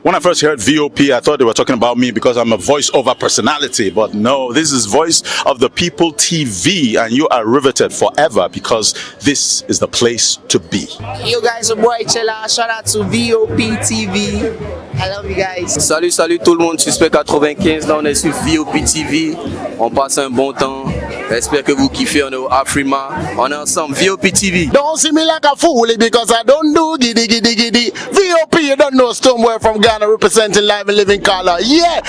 When I first heard VOP, I thought they were talking about me because I'm a voice-over personality. But no, this is Voice of the People TV, and you are riveted forever because this is the place to be. Yo guys, your boy Chella. Shout out to VOP TV. I love you guys. Salut, salut tout le monde. Suspect 95. Là, on est sur VOP TV. On passe un bon temps. J'espère que vous kiffez. On est au Afrima. On est ensemble. VOP TV. Don't see me like a fool because I don't do giddy giddy giddy. VOP, you don't know Stoneware from Ghana representing live and living color. Yeah,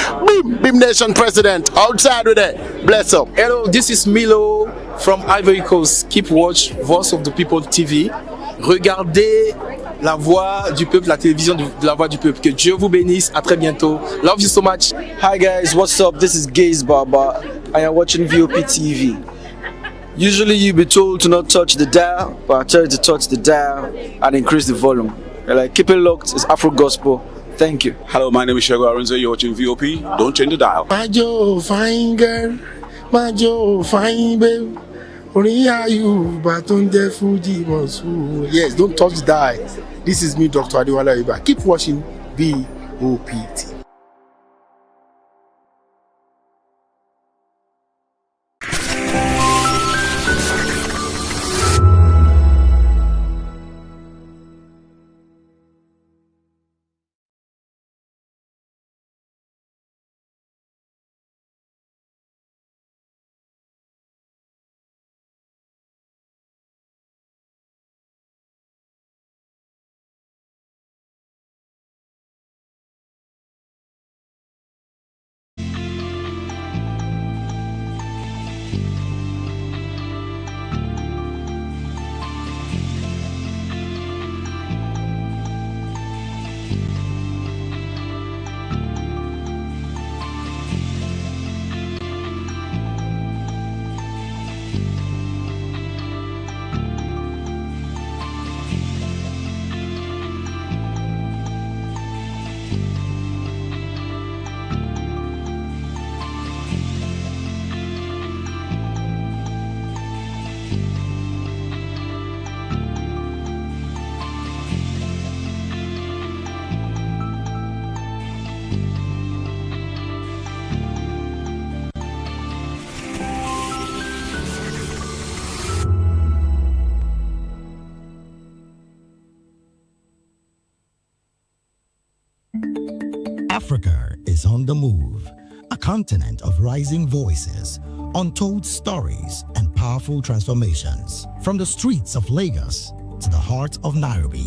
Beam Nation president. Outside with it. Bless up. Hello, this is Milo from Ivory Coast. Keep watch Voice of the People TV. Regardez la voix du peuple, la télévision de la voix du peuple. Que Dieu vous bénisse. À très bientôt. Love you so much. Hi guys, what's up? This is Gaze Baba. I am watching VOP TV. Usually you be told to not touch the dial, but I tell you to touch the dial and increase the volume. Like, keep it locked. It's Afro Gospel. Thank you. Hello, my name is Shego Arinze. You're watching VOP. Don't change the dial. My Joe, fine girl. My Joe, fine babe. Only are you, but on the Fuji Monsoon. Yes, don't touch the dial. This is me, Dr. Adiwala Iba. Keep watching VOP TV. Africa is on the move, a continent of rising voices, untold stories, and powerful transformations. From the streets of Lagos to the heart of Nairobi,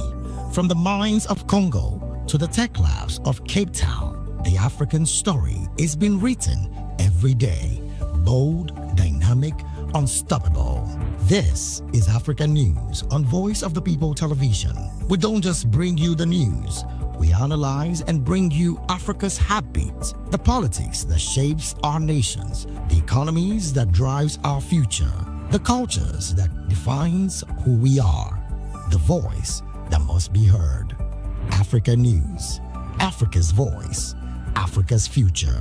from the mines of Congo to the tech labs of Cape Town, the African story is being written every day. Bold, dynamic, unstoppable. This is African News on Voice of the People Television. We don't just bring you the news. We analyze and bring you Africa's heartbeat, the politics that shapes our nations, the economies that drives our future, the cultures that defines who we are, the voice that must be heard. Africa News, Africa's voice, Africa's future.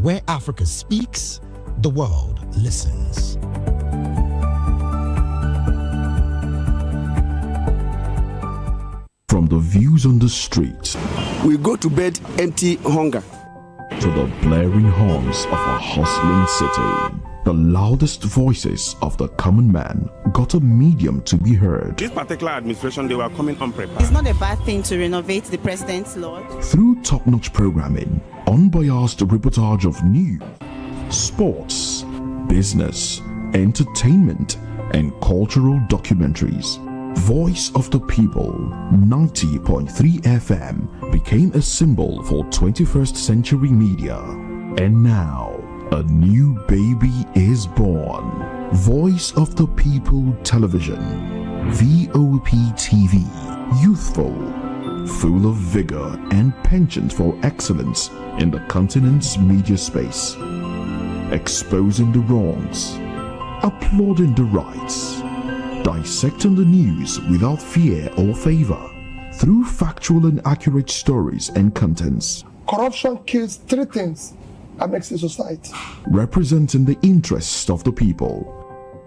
Where Africa speaks, the world listens. From the views on the streets, we go to bed empty hunger, to the blaring horns of a hustling city, the loudest voices of the common man got a medium to be heard. This particular administration, they were coming unprepared. It's not a bad thing to renovate the president's lodge. Through top-notch programming, unbiased reportage of news, sports, business, entertainment, and cultural documentaries, Voice of the People 90.3 FM became a symbol for 21st century media. And now, a new baby is born. Voice of the People Television, VOP TV, youthful, full of vigor and penchant for excellence in the continent's media space, exposing the wrongs, applauding the rights, dissecting the news without fear or favor, through factual and accurate stories and contents. Corruption kills three things that makes a society. Representing the interests of the people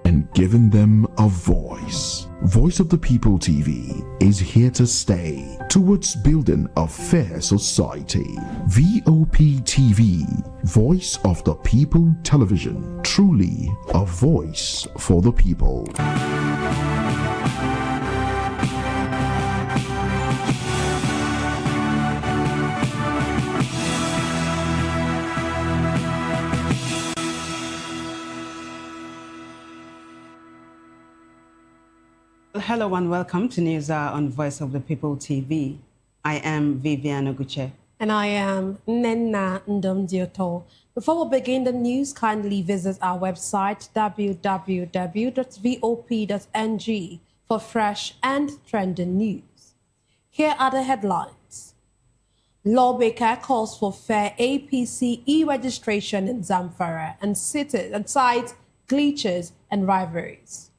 and giving them a voice. Voice of the People TV is here to stay towards building a fair society. VOP TV, Voice of the People Television, truly a voice for the people. Hello and welcome to News Hour on Voice of the People TV. I am Vivian Oguche. And I am Nenna Ndomdioto. Before we begin the news, kindly visit our website www.vop.ng for fresh and trending news. Here are the headlines. Lawmaker calls for fair APC e-registration in Zamfara and cites glitches and rivalries.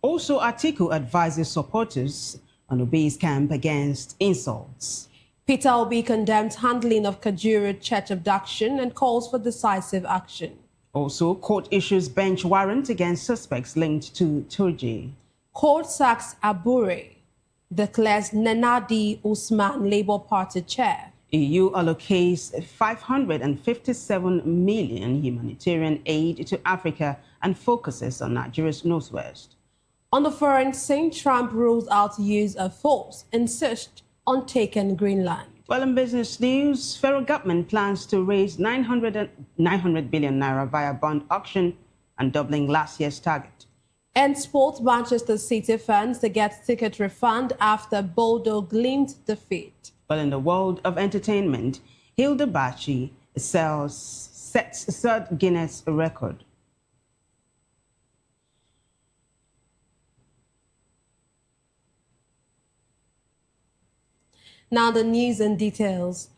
Also, Atiku advises supporters on Obi's camp against insults. Peter Obi condemns handling of Kajuru church abduction and calls for decisive action. Also, court issues bench warrant against suspects linked to Turji. Court sacks Abure, declares Nenadi Usman Labour Party chair. EU allocates 557 million humanitarian aid to Africa and focuses on Nigeria's northwest. On the foreign scene, Trump rules out use of force, insists on taking Greenland. Well, in business news, federal government plans to raise 900 billion naira via bond auction and doubling last year's target. And sports, Manchester City fans to get ticket refund after Bodo Glimt defeat. Well, in the world of entertainment, Hilda Baci sets third Guinness record. Now the news and details.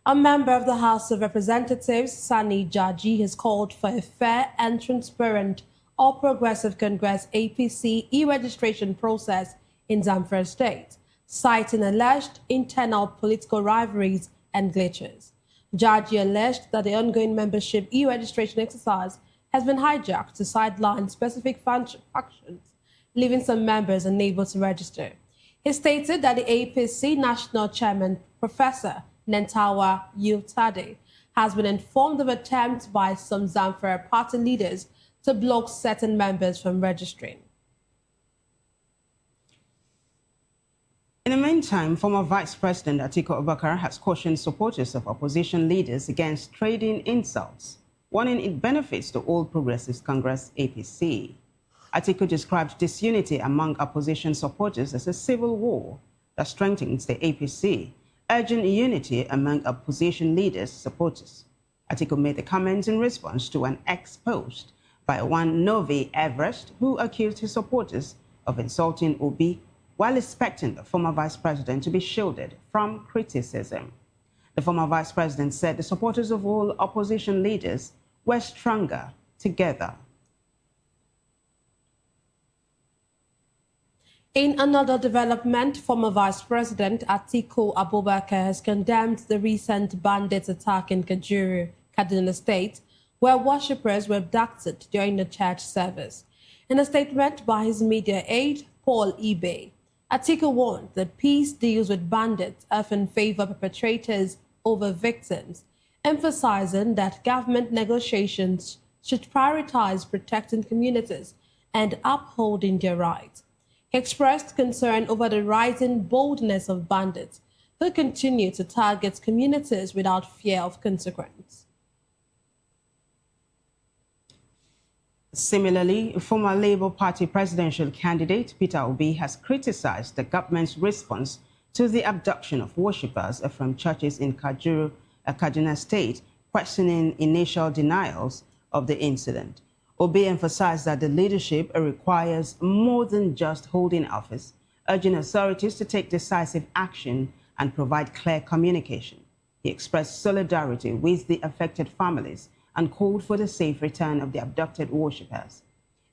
A member of the House of Representatives, Sani Jaji, has called for a fair and transparent All Progressive Congress APC e-registration process in Zamfara State, citing alleged internal political rivalries and glitches. Jaji alleged that the ongoing membership e-registration exercise has been hijacked to sideline specific factions, leaving some members unable to register. He stated that the APC National Chairman, Professor Nentawa Yiltade, has been informed of attempts by some Zamfara party leaders to block certain members from registering. In the meantime, former Vice President Atiku Abubakar has cautioned supporters of opposition leaders against trading insults, warning it benefits the All Progressives Congress APC. Atiku described disunity among opposition supporters as a civil war that strengthens the APC, urging unity among opposition leaders' supporters. Atiku made the comments in response to an ex-post by one Novi Everest, who accused his supporters of insulting Obi while expecting the former vice president to be shielded from criticism. The former vice president said the supporters of all opposition leaders were stronger together. In another development, former Vice President Atiku Abubakar has condemned the recent bandits' attack in Kajuru, Kaduna State, where worshippers were abducted during the church service. In a statement by his media aide, Paul Ibe, Atiku warned that peace deals with bandits often favor perpetrators over victims, emphasizing that government negotiations should prioritize protecting communities and upholding their rights. He expressed concern over the rising boldness of bandits who continue to target communities without fear of consequence. Similarly, former Labour Party presidential candidate Peter Obi has criticized the government's response to the abduction of worshippers from churches in Kaduna State, questioning initial denials of the incident. Obi emphasized that the leadership requires more than just holding office, urging authorities to take decisive action and provide clear communication. He expressed solidarity with the affected families and called for the safe return of the abducted worshippers.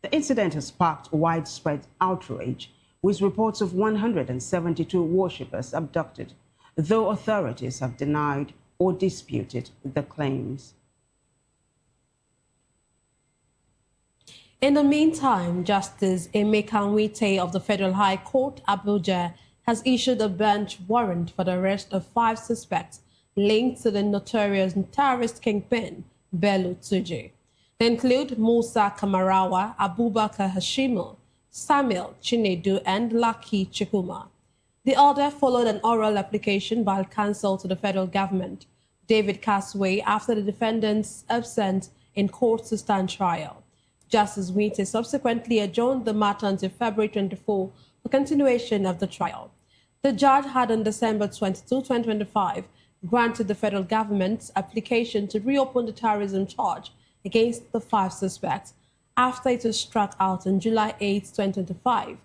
The incident has sparked widespread outrage, with reports of 172 worshippers abducted, though authorities have denied or disputed the claims. In the meantime, Justice Emeka of the Federal High Court, Abuja, has issued a bench warrant for the arrest of 5 suspects linked to the notorious terrorist kingpin, Bello Turji. They include Musa Kamarawa, Abubakar Hashimu, Samuel Chinedu, and Lucky Chikuma. The order followed an oral application by counsel to the federal government, David Casway, after the defendant's absence in court to stand trial. Justice Winte subsequently adjourned the matter until February 24 for continuation of the trial. The judge had on December 22, 2025, granted the federal government's application to reopen the terrorism charge against the 5 suspects after it was struck out on July 8, 2025,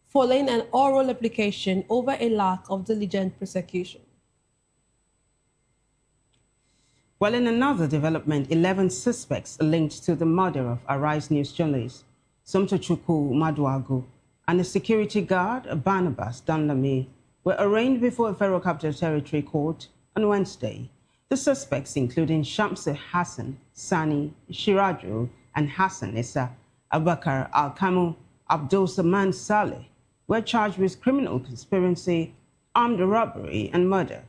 following an oral application over a lack of diligent prosecution. Well, in another development, 11 suspects linked to the murder of Arise News journalist Somtochukwu Maduagu and the security guard Barnabas Danlami were arraigned before a Federal Capital Territory court on Wednesday. The suspects, including Shamsi Hassan, Sani, Shiraju, and Hassan Issa, Abakar Al-Kamu, Abdul Saman Saleh, were charged with criminal conspiracy, armed robbery, and murder.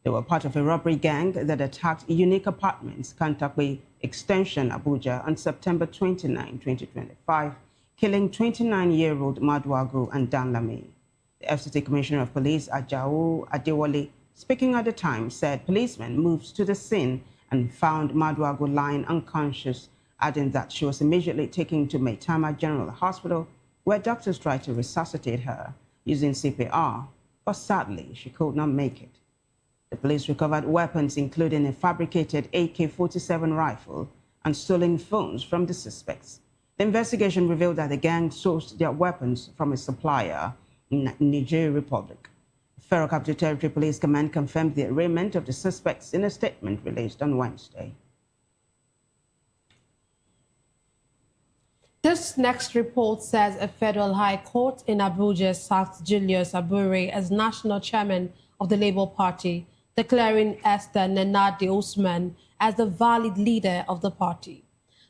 They were part of a robbery gang that attacked Unique Apartments, Kantakwe Extension, Abuja, on September 29, 2025, killing 29-year-old Maduagu and Danlami. The FCT Commissioner of Police, Ajao Adewale, speaking at the time, said policemen moved to the scene and found Maduagu lying unconscious, adding that she was immediately taken to Maitama General Hospital, where doctors tried to resuscitate her using CPR, but sadly, she could not make it. The police recovered weapons, including a fabricated AK-47 rifle and stolen phones from the suspects. The investigation revealed that the gang sourced their weapons from a supplier in Nigeria Republic. Federal Capital Territory Police Command confirmed the arraignment of the suspects in a statement released on Wednesday. This next report says a federal high court in Abuja sacked Julius Abure as national chairman of the Labour Party, declaring Esther Nenadi Usman as the valid leader of the party.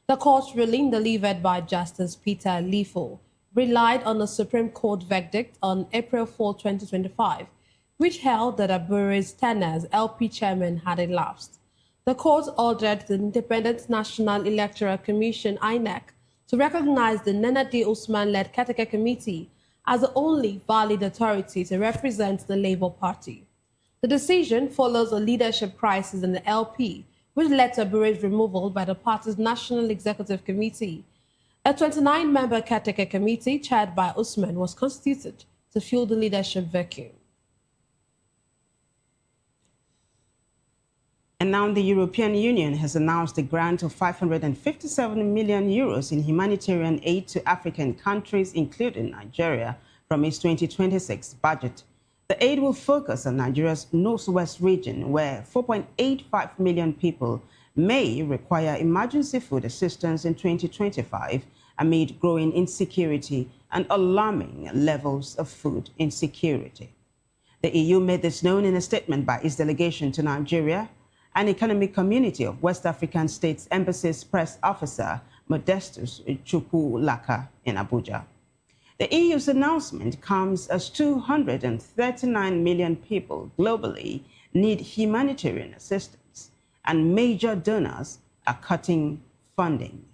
The court's ruling, delivered by Justice Peter Lifo, relied on the Supreme Court verdict on April 4, 2025, which held that Abure's tenure as LP chairman had elapsed. The court ordered the Independent National Electoral Commission, INEC, to recognize the Nenadi Usman-led Caretaker Committee as the only valid authority to represent the Labour Party. The decision follows a leadership crisis in the LP, which led to Abure's removal by the party's National Executive Committee. A 29-member Caretaker Committee, chaired by Usman, was constituted to fill the leadership vacuum. And now the European Union has announced a grant of 557 million euros in humanitarian aid to African countries, including Nigeria, from its 2026 budget. The aid will focus on Nigeria's northwest region, where 4.85 million people may require emergency food assistance in 2025 amid growing insecurity and alarming levels of food insecurity. The EU made this known in a statement by its delegation to Nigeria, an economic community of West African states embassy's press officer, Modestus Chukwulaka, in Abuja. The EU's announcement comes as 239 million people globally need humanitarian assistance, and major donors are cutting funding.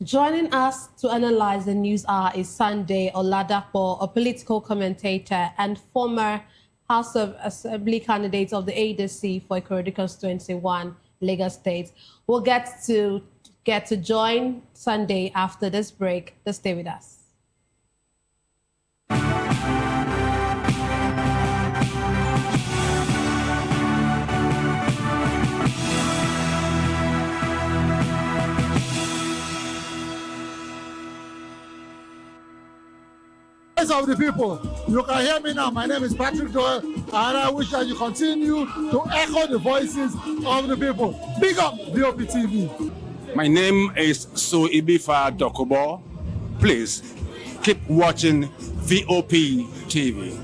Joining us to analyze the news hour is Sunday Oladapo, a political commentator and former House of Assembly candidate of the ADC for Ikorodu Constituency 1, Lagos State. We'll get to join Sunday after this break. Just stay with us. Of the people, you can hear me now. My name is Patrick Doyle, and I wish that you continue to echo the voices of the people. Big up VOP TV. My name is Suibifa Dokubo. Please keep watching VOP TV.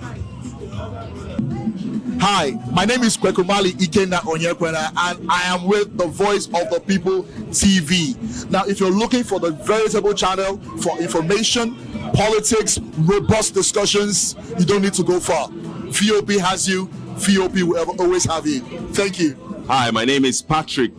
Hi, my name is Kwekumali Ikenna Onyekwena, and I am with the Voice of the People TV. Now, if you're looking for the veritable channel for information, politics, robust discussions, you don't need to go far. VOP has you. VOP will always have you. Thank you. Hi, my name is Patrick.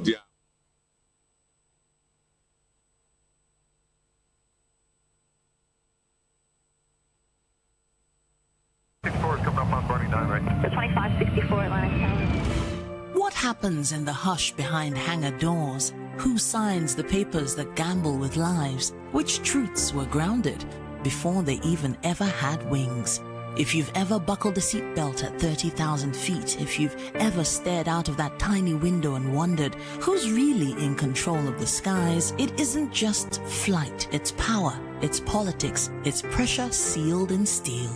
What happens in the hush behind hangar doors? Who signs the papers that gamble with lives? Which truths were grounded before they even ever had wings? If you've ever buckled a seatbelt at 30,000 feet, if you've ever stared out of that tiny window and wondered who's really in control of the skies, it isn't just flight, it's power, it's politics, it's pressure sealed in steel.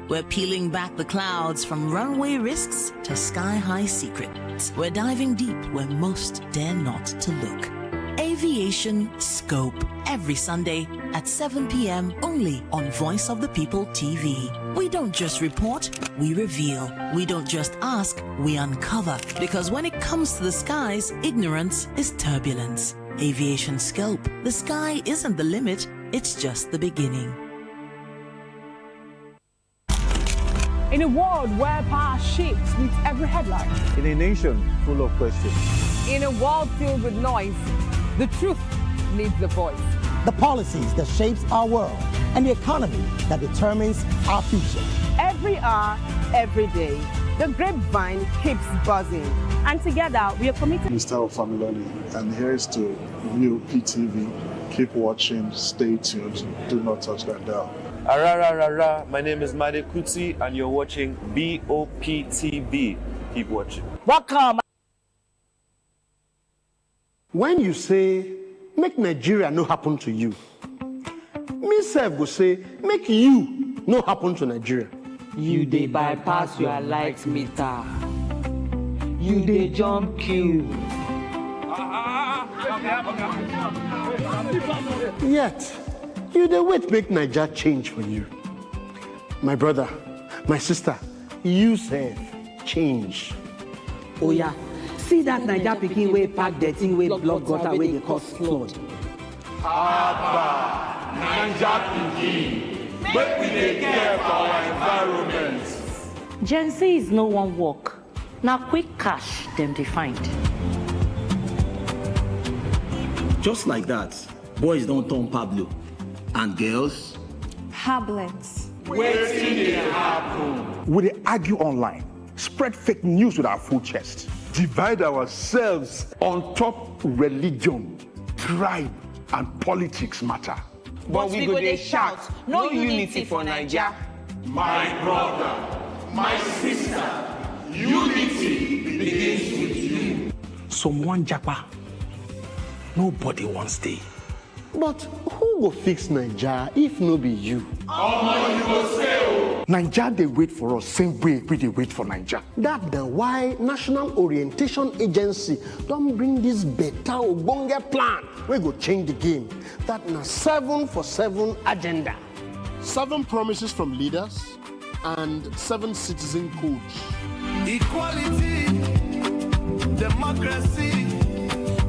We're peeling back the clouds from runway risks to sky-high secrets. We're diving deep where most dare not to look. Aviation Scope, every Sunday at 7 p.m. only on Voice of the People TV. We don't just report, we reveal. We don't just ask, we uncover. Because when it comes to the skies, ignorance is turbulence. Aviation Scope, the sky isn't the limit, it's just the beginning. In a world where power shapes with every headline. In a nation full of questions. In a world filled with noise, the truth needs a voice. The policies that shapes our world and the economy that determines our future. Every hour, every day, the grapevine keeps buzzing. And together, we are committed. Mr. Familoni, and here's to VOP TV. Keep watching, stay tuned, do not touch that dial. My name is Made Kuti and you're watching BOP TV. Keep watching. Welcome. When you say, make Nigeria no happen to you, me self go say, make you no happen to Nigeria. You dey bypass your light meter. You dey jump queue. Yet, you dey wait make Nigeria change for you. My brother, my sister, you self change. Oh yeah, see that Naija pikin wey pack the thing wey block gutter wey dey cause flood. Abba, Naija pikin, make we dey care for our environment. Gen Z is no one work. Now quick cash them they find. Just like that, boys don't turn Pablo. And girls? Hablets. Waiting dey happen. We dey argue online, spread fake news with our full chest, divide ourselves on top religion, tribe, and politics matter. But we go dey shout, no unity for Naija. My brother, my sister, unity begins with you. Someone japa, nobody wants stay. But who will fix Naija if no be you? You go say. Naija they wait for us same way we dey wait for Naija. That's why National Orientation Agency don't bring this better ogbonge plan. We go change the game. That na 7 for 7 agenda. 7 promises from leaders and 7 citizen codes. Equality, democracy,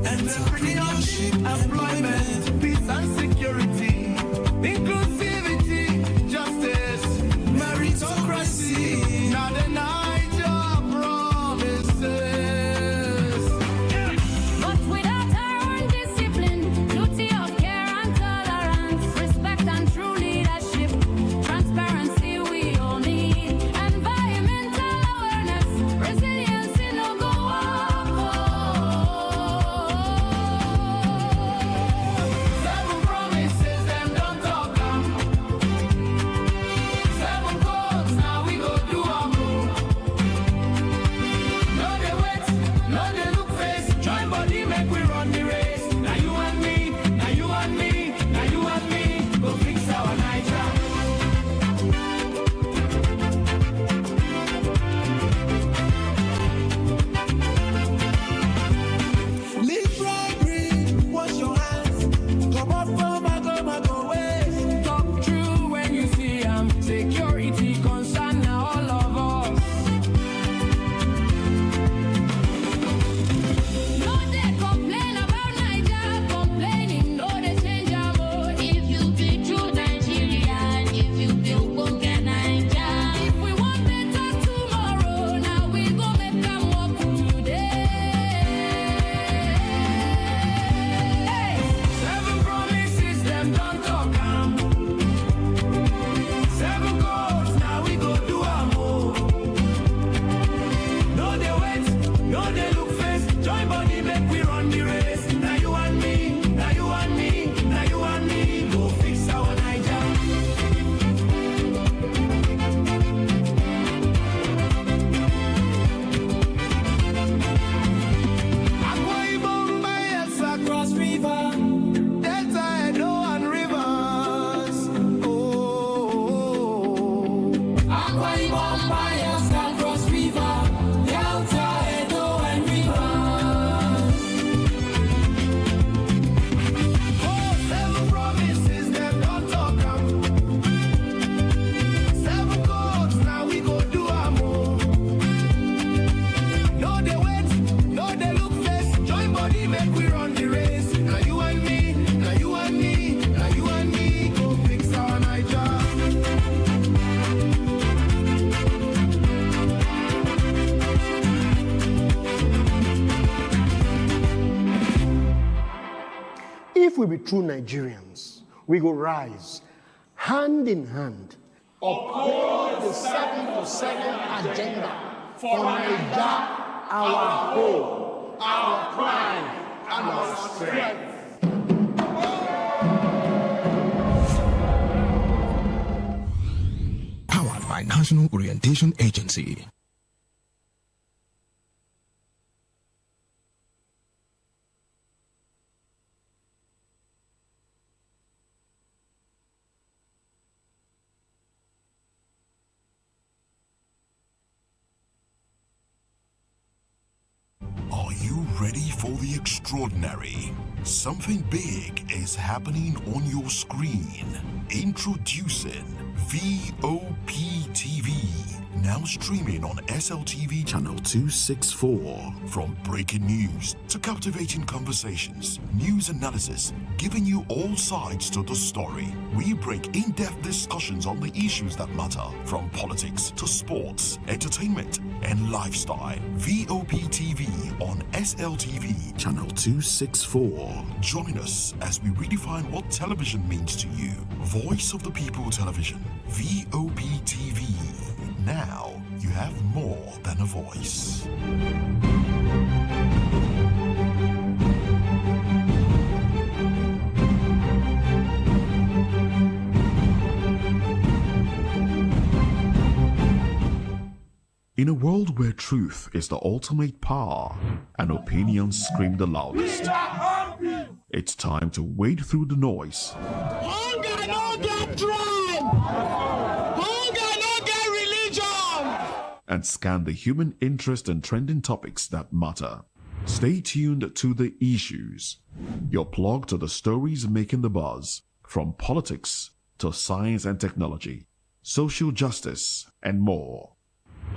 entrepreneurship, employment, peace and security, inclusivity, justice, meritocracy. Now the Naija promises. But without our own discipline, duty of care and tolerance, respect and true leadership, transparency we all need, environmental awareness, resilience in no go walk. 7 we be true Nigerians, we go rise hand in hand, uphold the 7 for 7 agenda for Nigeria, our hope, our pride, and our strength. Powered by National Orientation Agency. Are you ready for the extraordinary? Something big is happening on your screen. Introducing VOP TV. Now streaming on SLTV channel 264. From breaking news to captivating conversations, news analysis, giving you all sides to the story. We break in-depth discussions on the issues that matter, from politics to sports, entertainment, and lifestyle. VOP TV on SLTV channel 264. Join us as we redefine what television means to you. Voice of the People Television, VOP TV. Now you have more than a voice. In a world where truth is the ultimate power and opinions scream the loudest, it's time to wade through the noise. Hunger no get tribe! Hunger no get religion! And scan the human interest and trending topics that matter. Stay tuned to The Issues, your plug to the stories making the buzz, from politics to science and technology, social justice, and more.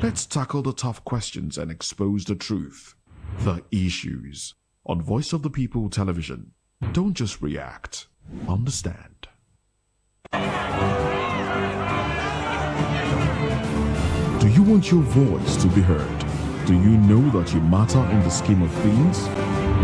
Let's tackle the tough questions and expose the truth. The Issues on Voice of the People Television. Don't just react, understand. Do you want your voice to be heard? Do you know that you matter in the scheme of things?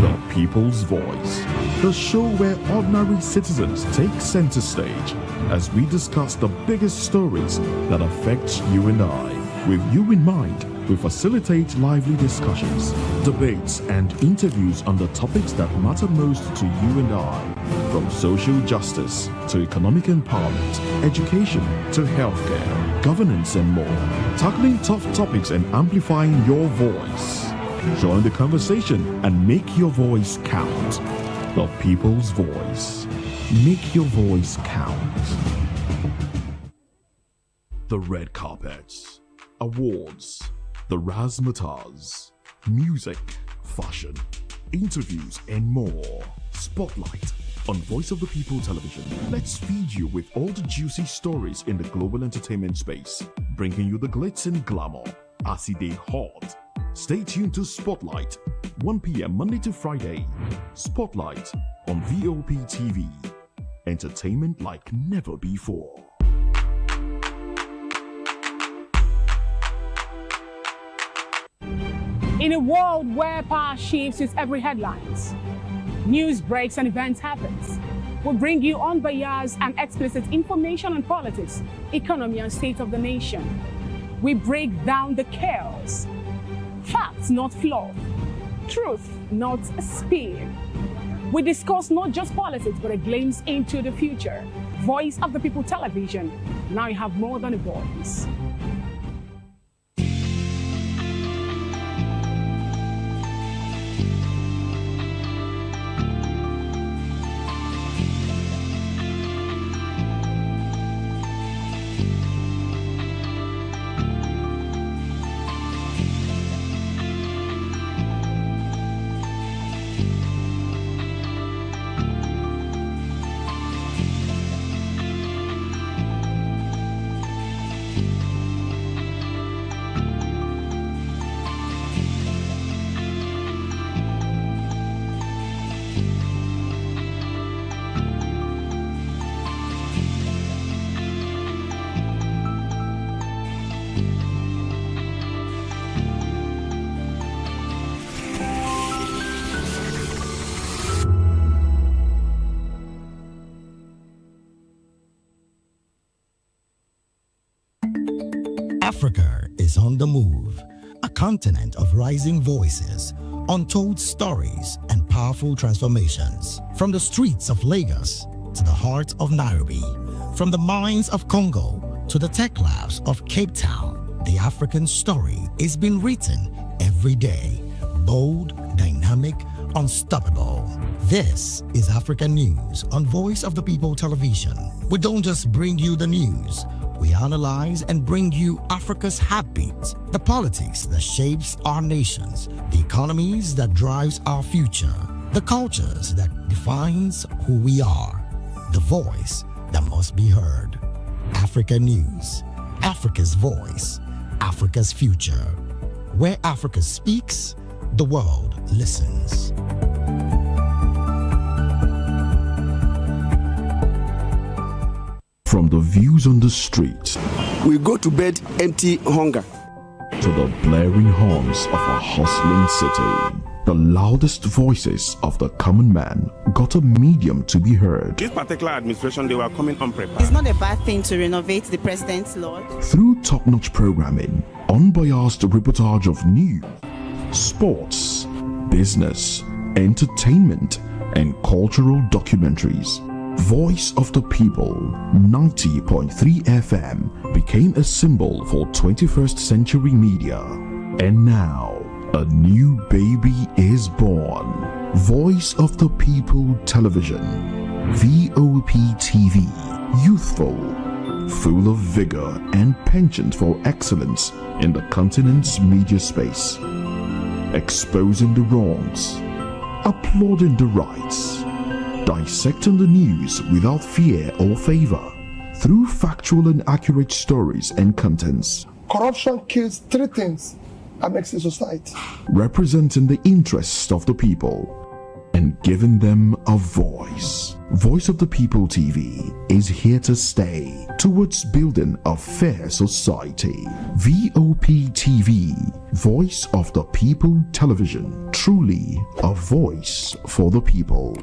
The People's Voice, the show where ordinary citizens take center stage as we discuss the biggest stories that affect you and I. With you in mind, we facilitate lively discussions, debates, and interviews on the topics that matter most to you and I. From social justice to economic empowerment, education to healthcare, governance, and more. Tackling tough topics and amplifying your voice. Join the conversation and make your voice count. The People's Voice. Make your voice count. The red carpets. Awards, the razzmatazz, music, fashion, interviews, and more. Spotlight on Voice of the People Television. Let's feed you with all the juicy stories in the global entertainment space, bringing you the glitz and glamour as it is hot. Stay tuned to Spotlight, 1 p.m. Monday to Friday. Spotlight on VOP TV. Entertainment like never before. In a world where power shifts with every headlines, news breaks and events happens, we bring you unbiased and explicit information on politics, economy, and state of the nation. We break down the chaos. Facts, not fluff. Truth, not spin. We discuss not just politics, but a glimpse into the future. Voice of the People Television. Now you have more than a voice. Africa is on the move, a continent of rising voices, untold stories, and powerful transformations. From the streets of Lagos to the heart of Nairobi, from the mines of Congo to the tech labs of Cape Town, the African story is being written every day. Bold, dynamic, unstoppable. This is Africa News on Voice of the People Television. We don't just bring you the news. We analyze and bring you Africa's heartbeat, the politics that shapes our nations, the economies that drives our future, the cultures that defines who we are, the voice that must be heard. Africa News, Africa's voice, Africa's future. Where Africa speaks, the world listens. From the views on the street, we go to bed empty hunger, to the blaring horns of a hustling city, the loudest voices of the common man got a medium to be heard. This particular administration, they were coming unprepared. It's not a bad thing to renovate the president's lodge. Through top-notch programming, unbiased reportage of news, sports, business, entertainment, and cultural documentaries, Voice of the People 90.3 FM became a symbol for 21st century media. And now, a new baby is born. Voice of the People Television, VOP TV, youthful, full of vigor and penchant for excellence in the continent's media space, exposing the wrongs, applauding the rights, dissecting the news without fear or favor, through factual and accurate stories and contents. Corruption kills three things and makes a society. Representing the interests of the people and giving them a voice. Voice of the People TV is here to stay towards building a fair society. VOP TV, Voice of the People Television, truly a voice for the people.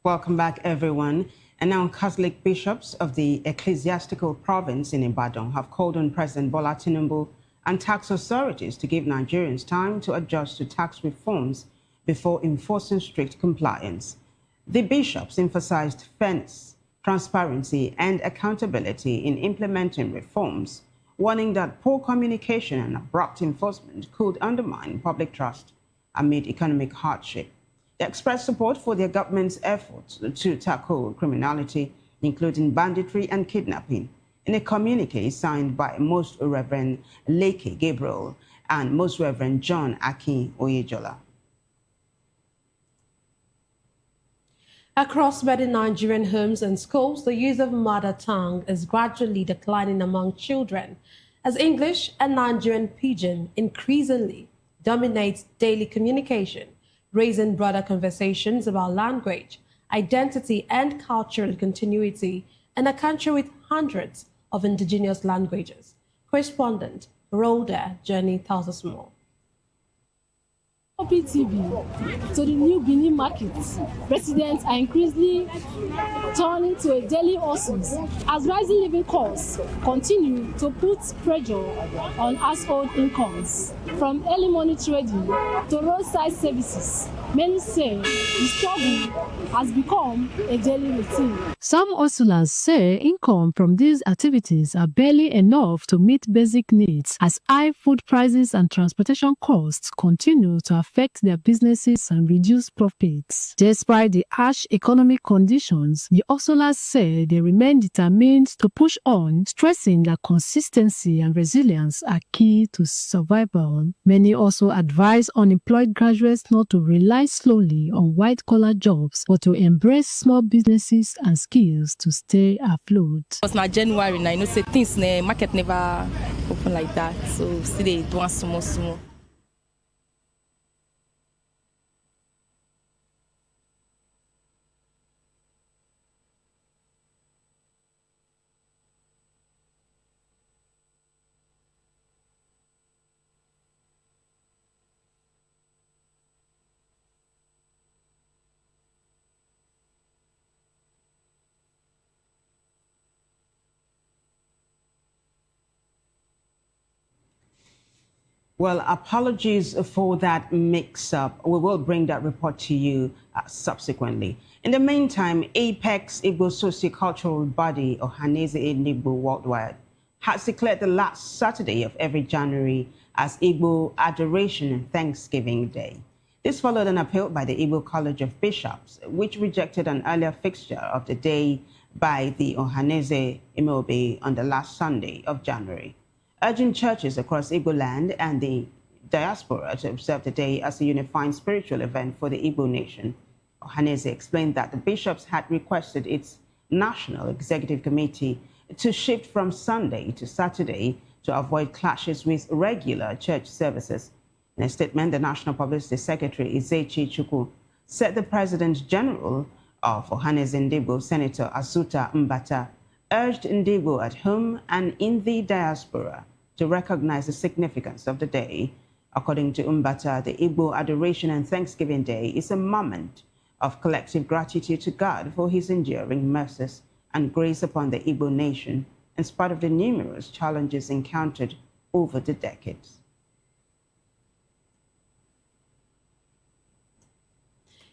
Welcome back, everyone. And now Catholic bishops of the ecclesiastical province in Ibadan have called on President Bola Tinubu and tax authorities to give Nigerians time to adjust to tax reforms before enforcing strict compliance. The bishops emphasized fairness, transparency, and accountability in implementing reforms, warning that poor communication and abrupt enforcement could undermine public trust amid economic hardship. They expressed support for their government's efforts to tackle criminality, including banditry and kidnapping, in a communique signed by Most Reverend Leke Gabriel and Most Reverend John Akin Oyejola. Across many Nigerian homes and schools, the use of mother tongue is gradually declining among children, as English and Nigerian Pidgin increasingly dominates daily communication, raising broader conversations about language, identity, and cultural continuity in a country with hundreds of indigenous languages. Correspondent Rhoda Journey tells us more. TV to the new Benin markets, residents are increasingly turning to a daily hustle as rising living costs continue to put pressure on household incomes. From early money trading to roadside services, many say the struggle has become a daily routine. Some hustlers say income from these activities are barely enough to meet basic needs as high food prices and transportation costs continue to affect their businesses and reduce profits. Despite the harsh economic conditions, the hustlers say they remain determined to push on, stressing that consistency and resilience are key to survival. Many also advise unemployed graduates not to rely solely on white-collar jobs, but to embrace small businesses and skills to stay afloat. It was not January, and I know say things market never open like that, so still they do small. Well, apologies for that mix-up. We will bring that report to you subsequently. In the meantime, Apex Igbo sociocultural body, Ohaneze Igbo Worldwide, has declared the last Saturday of every January as Igbo Adoration and Thanksgiving Day. This followed an appeal by the Igbo College of Bishops, which rejected an earlier fixture of the day by the Ohaneze Imobe on the last Sunday of January, urging churches across Igbo land and the diaspora to observe the day as a unifying spiritual event for the Igbo nation. Ohaneze explained that the bishops had requested its National Executive Committee to shift from Sunday to Saturday to avoid clashes with regular church services. In a statement, the National Publicity Secretary, Izechi Chukwu, said the President General of Ohaneze Ndigbo, Senator Azuta Mbata, urged Ndigbo at home and in the diaspora to recognize the significance of the day. According to Mbata, the Igbo Adoration and Thanksgiving Day is a moment of collective gratitude to God for his enduring mercies and grace upon the Igbo nation, in spite of the numerous challenges encountered over the decades.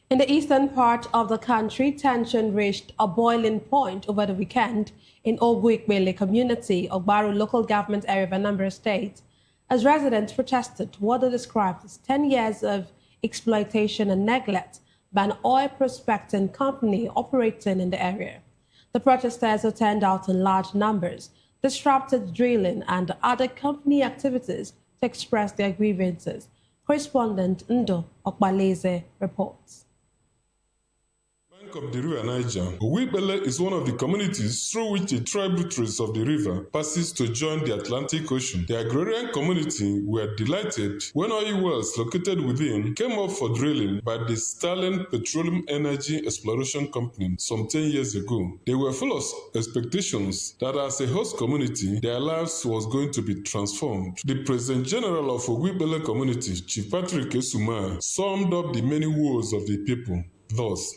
In the eastern part of the country, tension reached a boiling point over the weekend in Ogwikmele community, Ogbaru local government area of Anambra State, as residents protested what they described as 10 years of exploitation and neglect by an oil prospecting company operating in the area. The protesters, who turned out in large numbers, disrupted drilling and other company activities to express their grievances. Correspondent Ndo Okbaleze reports. Of the river Niger, Ogwikmele is one of the communities through which the tributaries of the river passes to join the Atlantic Ocean. The agrarian community were delighted when oil wells located within came up for drilling by the Sterling Petroleum Energy Exploration Company some 10 years ago. They were full of expectations that as a host community, their lives was going to be transformed. The President General of Ogwikmele community, Chief Patrick Esuma, summed up the many woes of the people thus: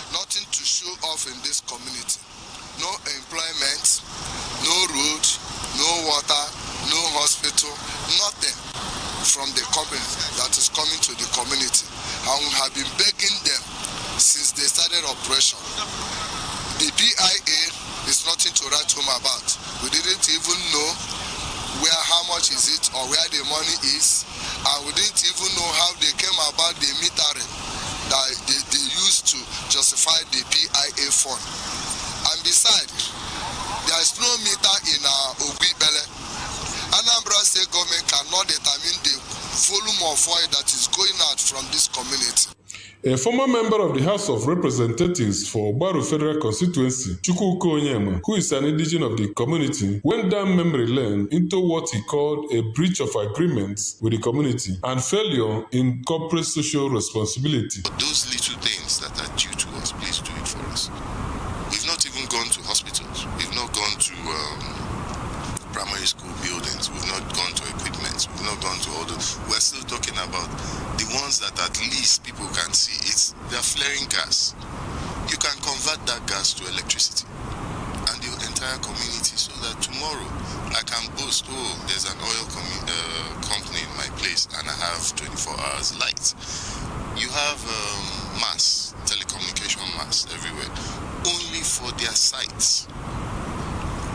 nothing to show off in this community. No employment, no road, no water, no hospital, nothing from the company that is coming to the community. And we have been begging them since they started operation. The PIA is nothing to write home about. We didn't even know how much is it or where the money is, and we didn't even know how they came about the metering that they used to justify the PIA fund. And besides, there is no meter in Ogwikmele. Anambra State government cannot determine the volume of oil that is going out from this community. A former member of the House of Representatives for Ogbaru Federal Constituency, Chukwuka Onyema, who is an indigene of the community, went down memory lane into what he called a breach of agreements with the community and failure in corporate social responsibility. Those little things that are due to us, please do it for us. We've not even gone to hospitals. We've not gone to primary school buildings. We've not gone to equipment. We've not gone to all those. We're still talking about the ones that at least people can see. They're flaring gas. You can convert that gas to electricity and the entire community, so that tomorrow I can boast, oh, there's an oil company in my place and I have 24 hours light. You have mass, telecommunication mass everywhere, only for their sites.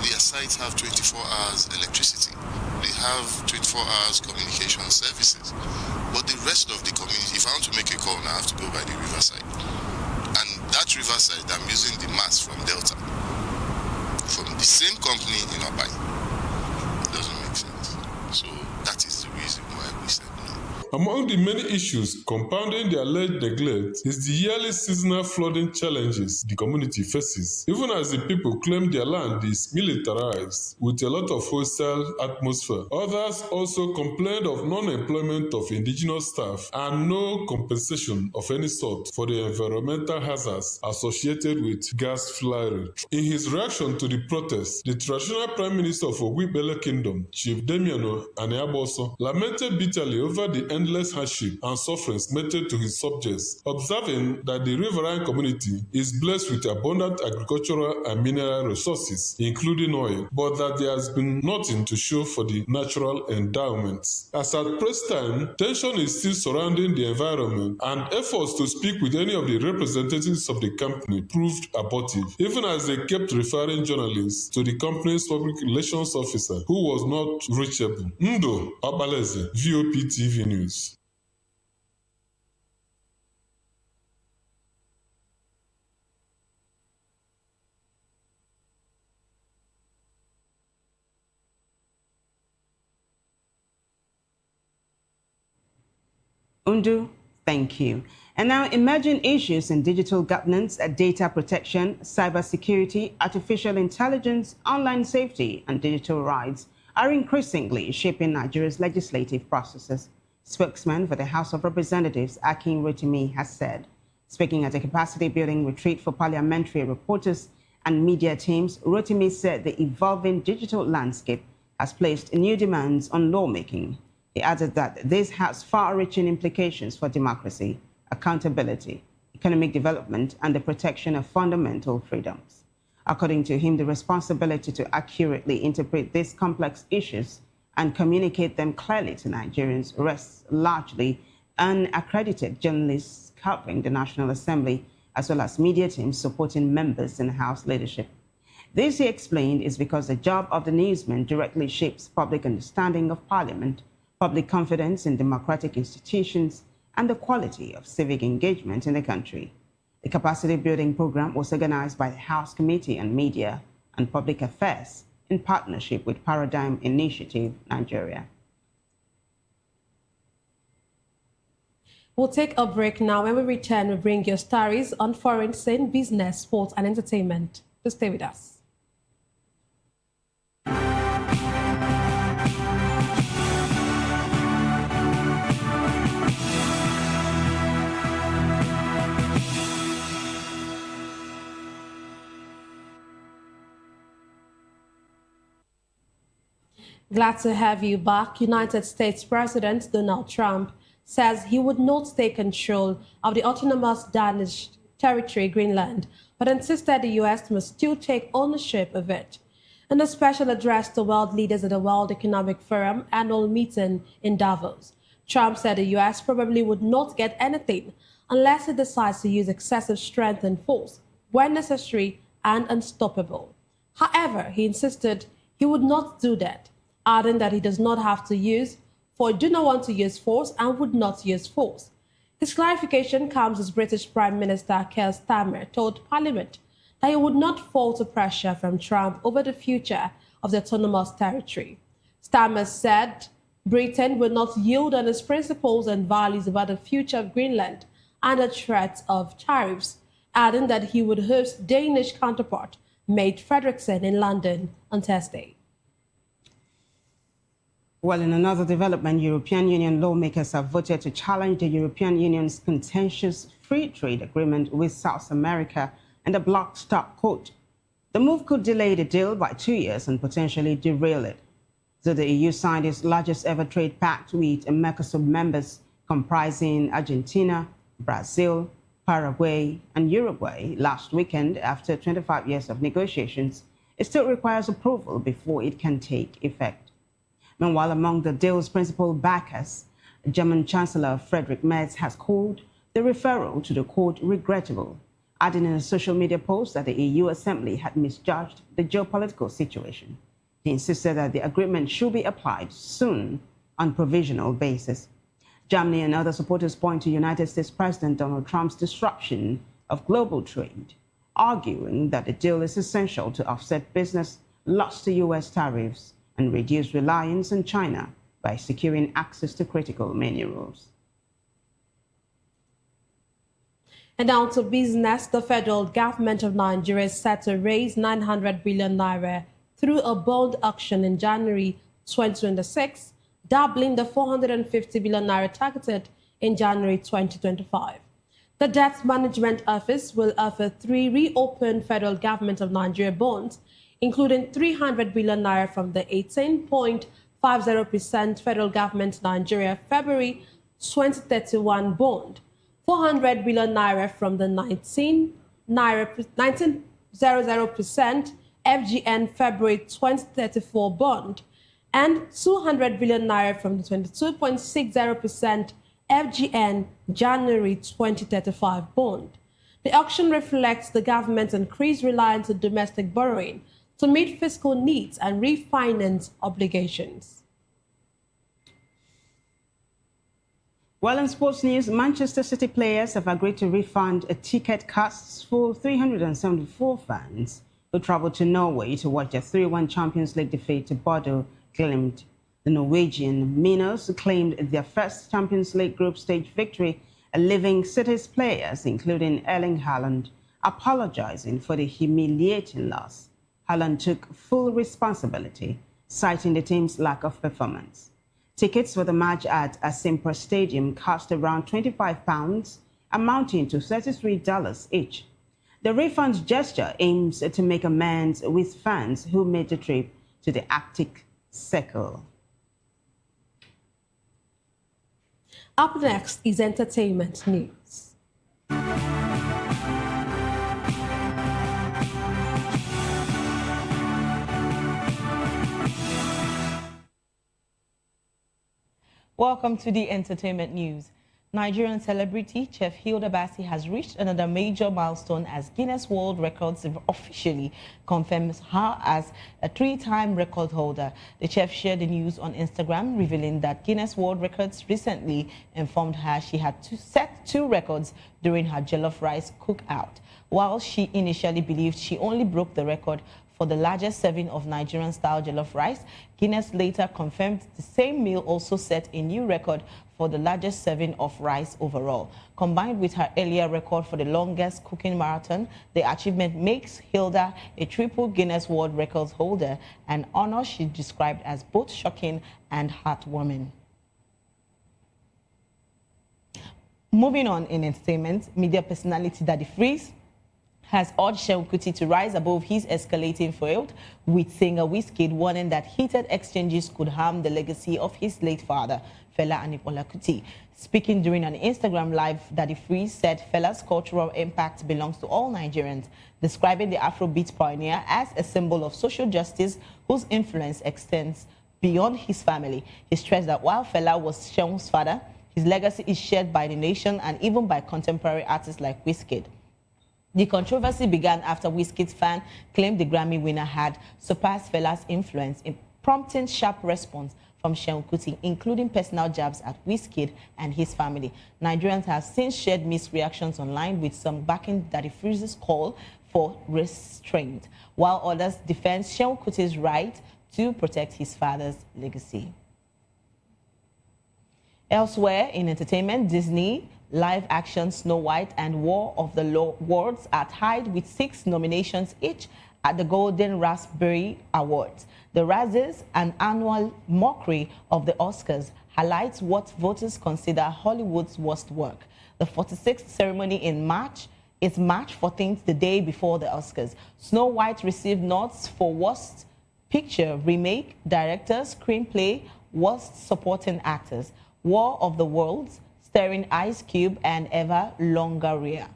Their sites have 24 hours electricity. They have 24 hours communication services. But the rest of the community, if I want to make a call now, I have to go by the riverside. And that riverside, I'm using the mass from Delta, from the same company in Obai. It doesn't make sense. So that is the reason why we said no. Among the many issues compounding the alleged neglect is the yearly seasonal flooding challenges the community faces, even as the people claim their land is militarized with a lot of hostile atmosphere. Others also complained of non-employment of indigenous staff and no compensation of any sort for the environmental hazards associated with gas flaring. In his reaction to the protest, the traditional Prime Minister of Ogwikmele Kingdom, Chief Damiano Aneaboso, lamented bitterly over the end endless hardship and sufferings meted to his subjects, observing that the riverine community is blessed with abundant agricultural and mineral resources, including oil, but that there has been nothing to show for the natural endowments. As at press time, tension is still surrounding the environment, and efforts to speak with any of the representatives of the company proved abortive, even as they kept referring journalists to the company's public relations officer, who was not reachable. Ndo Obaleze, VOP TV News. Undu, thank you. And now, emerging issues in digital governance, data protection, cybersecurity, artificial intelligence, online safety, and digital rights are increasingly shaping Nigeria's legislative processes. Spokesman for the House of Representatives, Akin Rotimi, has said. Speaking at a capacity-building retreat for parliamentary reporters and media teams, Rotimi said the evolving digital landscape has placed new demands on lawmaking. He added that this has far-reaching implications for democracy, accountability, economic development, and the protection of fundamental freedoms. According to him, the responsibility to accurately interpret these complex issues and communicate them clearly to Nigerians rests largely on accredited journalists covering the National Assembly, as well as media teams supporting members in the House leadership. This, he explained, is because the job of the newsman directly shapes public understanding of Parliament, public confidence in democratic institutions, and the quality of civic engagement in the country. The capacity building program was organized by the House Committee on Media and Public Affairs in partnership with Paradigm Initiative Nigeria. We'll take a break now. When we return, we'll bring you stories on foreign scene, business, sports, and entertainment. Just stay with us. Glad to have you back. United States President Donald Trump says he would not take control of the autonomous Danish territory, Greenland, but insisted the U.S. must still take ownership of it. In a special address to world leaders at the World Economic Forum annual meeting in Davos, Trump said the U.S. probably would not get anything unless it decides to use excessive strength and force when necessary and unstoppable. However, he insisted he would not do that, adding that he does not have to use, for do not want to use force and would not use force. His clarification comes as British Prime Minister Keir Starmer told Parliament that he would not fall to pressure from Trump over the future of the autonomous territory. Starmer said Britain will not yield on its principles and values about the future of Greenland under threat of tariffs, adding that he would host Danish counterpart Mette Frederiksen in London on Thursday. Well, in another development, European Union lawmakers have voted to challenge the European Union's contentious free trade agreement with South America and the bloc stop quote. The move could delay the deal by 2 years and potentially derail it. So the EU signed its largest ever trade pact with Mercosur members comprising Argentina, Brazil, Paraguay, and Uruguay last weekend after 25 years of negotiations. It still requires approval before it can take effect. Meanwhile, among the deal's principal backers, German Chancellor Friedrich Merz has called the referral to the court regrettable, adding in a social media post that the EU Assembly had misjudged the geopolitical situation. He insisted that the agreement should be applied soon on provisional basis. Germany and other supporters point to United States President Donald Trump's disruption of global trade, arguing that the deal is essential to offset business lost to U.S. tariffs and reduce reliance on China by securing access to critical minerals. And now to business, the federal government of Nigeria is set to raise 900 billion naira through a bond auction in January 2026, doubling the 450 billion naira targeted in January 2025. The Debt Management Office will offer 3 reopened federal government of Nigeria bonds, including 300 billion naira from the 18.50% federal government Nigeria February 2031 bond, 400 billion naira from the 1900% FGN February 2034 bond, and 200 billion naira from the 22.60% FGN January 2035 bond. The auction reflects the government's increased reliance on domestic borrowing to meet fiscal needs and refinance obligations. Well, in sports news, Manchester City players have agreed to refund ticket costs for 374 fans who travelled to Norway to watch their 3-1 Champions League defeat to Bordeaux Glimt. The Norwegian Minnows claimed their first Champions League group stage victory, leaving City's players, including Erling Haaland, apologizing for the humiliating loss. Haaland took full responsibility, citing the team's lack of performance. Tickets for the match at Simpra Stadium cost around £25, amounting to $33 each. The refund gesture aims to make amends with fans who made the trip to the Arctic Circle. Up next is entertainment news. Welcome to the entertainment news. Nigerian celebrity Chef Hilda Basi has reached another major milestone as Guinness World Records officially confirms her as a 3-time record holder. The chef shared the news on Instagram, revealing that Guinness World Records recently informed her she had set 2 records during her jollof rice cookout. While she initially believed she only broke the record for the largest serving of Nigerian-style jollof rice, Guinness later confirmed the same meal also set a new record for the largest serving of rice overall. Combined with her earlier record for the longest cooking marathon, the achievement makes Hilda a triple Guinness World Records holder, an honor she described as both shocking and heartwarming. Moving on in entertainment, media personality Davido'S has urged Seun Kuti to rise above his escalating feud with singer Wizkid, warning that heated exchanges could harm the legacy of his late father, Fela Aníkúlápó Kuti. Speaking during an Instagram live, Davido'S said Fela's cultural impact belongs to all Nigerians, describing the Afrobeat pioneer as a symbol of social justice whose influence extends beyond his family. He stressed that while Fela was Seun's father, his legacy is shared by the nation and even by contemporary artists like Wizkid. The controversy began after Wizkid's fan claimed the Grammy winner had surpassed Fela's influence, in prompting sharp response from Seun Kuti, including personal jabs at Wizkid and his family. Nigerians have since shared mixed reactions online, with some backing Davido'S call for restraint, while others defend Seun Kuti's right to protect his father's legacy. Elsewhere in entertainment, Disney live-action Snow White and War of the Worlds are tied with 6 nominations each at the Golden Raspberry Awards. The Razzies, an annual mockery of the Oscars, highlights what voters consider Hollywood's worst work. The 46th ceremony in March is March 14th, the day before the Oscars. Snow White received nods for Worst Picture, Remake, Director, Screenplay, Worst Supporting Actors. War of the Worlds, starring Ice Cube and Eva Longoria,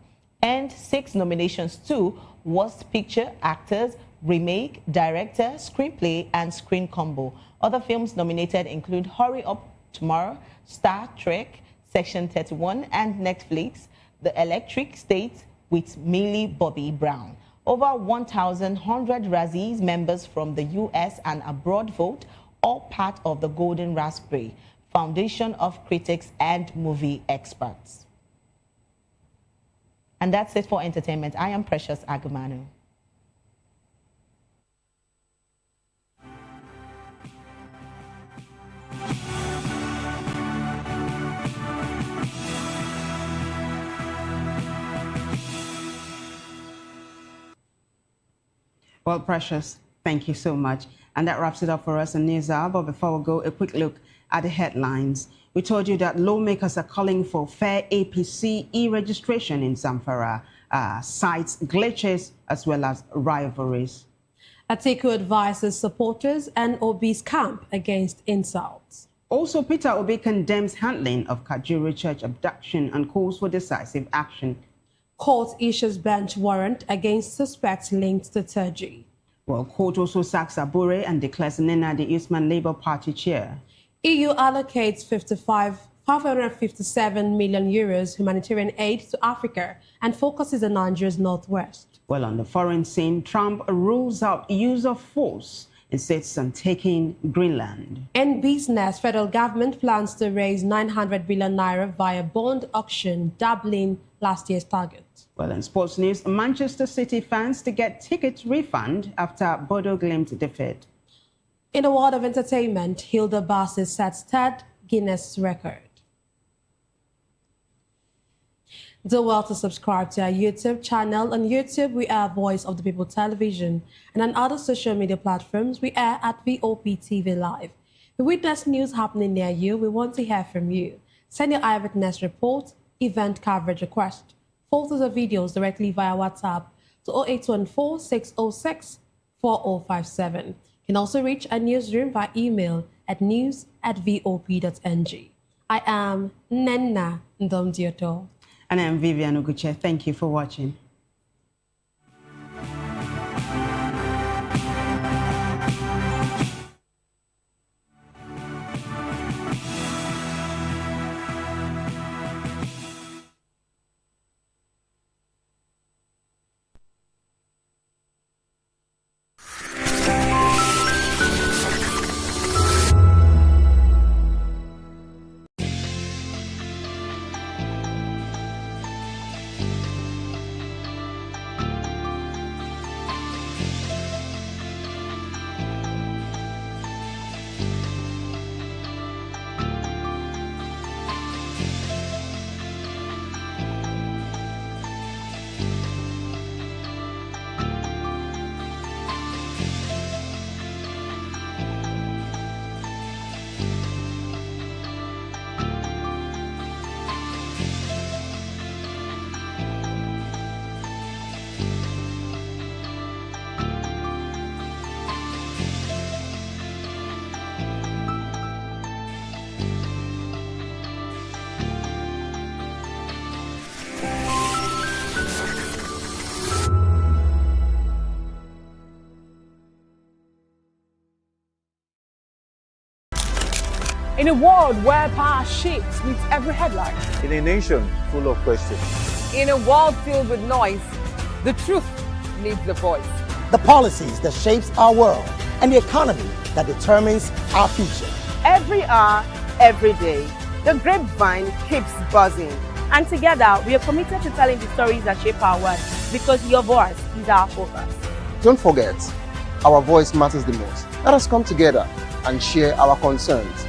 and 6 nominations to Worst Picture, Actors, Remake, Director, Screenplay, and Screen Combo. Other films nominated include Hurry Up Tomorrow, Star Trek, Section 31, and Netflix, The Electric State with Millie Bobby Brown. Over 1,100 Razzies members from the U.S. and abroad vote, all part of the Golden Raspberry Foundation of Critics and Movie Experts. And that's it for entertainment. I am Precious Agumanu. Well, Precious, thank you so much. And that wraps it up for us on News Hour. But before we go, a quick look at the headlines. We told you that lawmakers are calling for fair APC e-registration in Zamfara, cites glitches as well as rivalries. Atiku advises supporters and Obi's camp against insults. Also, Peter Obi condemns handling of Kajuru Church abduction and calls for decisive action. Court issues bench warrant against suspects linked to Turji. Well, court also sacks Abure and declares Nena the Eastman Labour Party chair. EU allocates 557 million euros humanitarian aid to Africa and focuses on Nigeria's northwest. Well, on the foreign scene, Trump rules out use of force, insists on taking Greenland. In business, federal government plans to raise 900 billion naira via bond auction, doubling last year's target. Well, in sports news, Manchester City fans to get ticket refund after Bodo Glimt defeat. In the world of entertainment, Hilda Bassett sets third Guinness record. Do well to subscribe to our YouTube channel. On YouTube, we are Voice of the People Television. And on other social media platforms, we are at VOP TV Live. If you witness news happening near you, we want to hear from you. Send your eyewitness report, event coverage request, photos or videos directly via WhatsApp to 0814-606-4057. You can also reach our newsroom via email at news@vop.ng. I am Nenna Ndomdioto. And I'm Vivian Uguche. Thank you for watching. In a world where power shifts with every headline. In a nation full of questions. In a world filled with noise, the truth needs a voice. The policies that shapes our world and the economy that determines our future. Every hour, every day, the grapevine keeps buzzing. And together, we are committed to telling the stories that shape our world because your voice is our focus. Don't forget, our voice matters the most. Let us come together and share our concerns.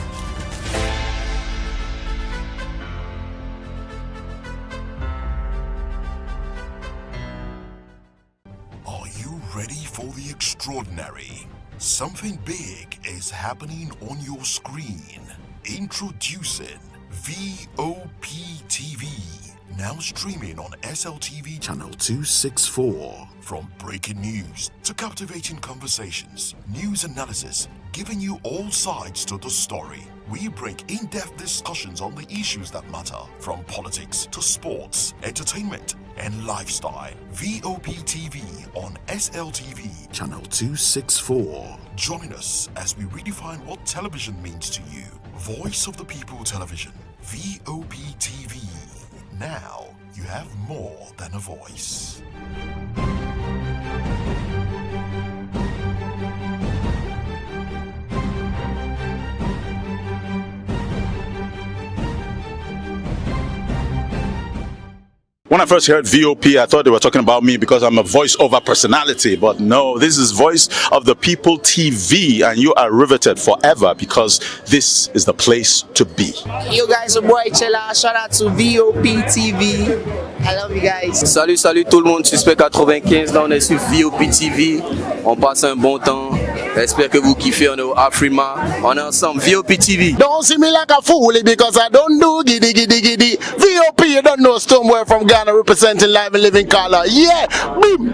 Ready for the extraordinary? Something big is happening on your screen. Introducing VOP TV. Now streaming on SLTV channel 264. From breaking news to captivating conversations, news analysis, giving you all sides to the story. We bring in-depth discussions on the issues that matter, from politics to sports, entertainment, and lifestyle. VOP TV on SLTV channel 264. Join us as we redefine what television means to you. Voice of the People Television, VOP TV. Now you have more than a voice. When I first heard VOP, I thought they were talking about me because I'm a voiceover personality. But no, this is Voice of the People TV, and you are riveted forever because this is the place to be. Yo guys, your boy Chela. Shout out to VOP TV. I love you guys. Salut tout le monde, Suspect 95. Là, on est sur VOP TV. On passe un bon temps. J'espère que vous kiffez, on est au Afrima, on est ensemble, VOP TV. Don't see me like a fool because I don't do giddy giddy giddy. VOP, you don't know Stoneware from Ghana representing live and living color. Yeah,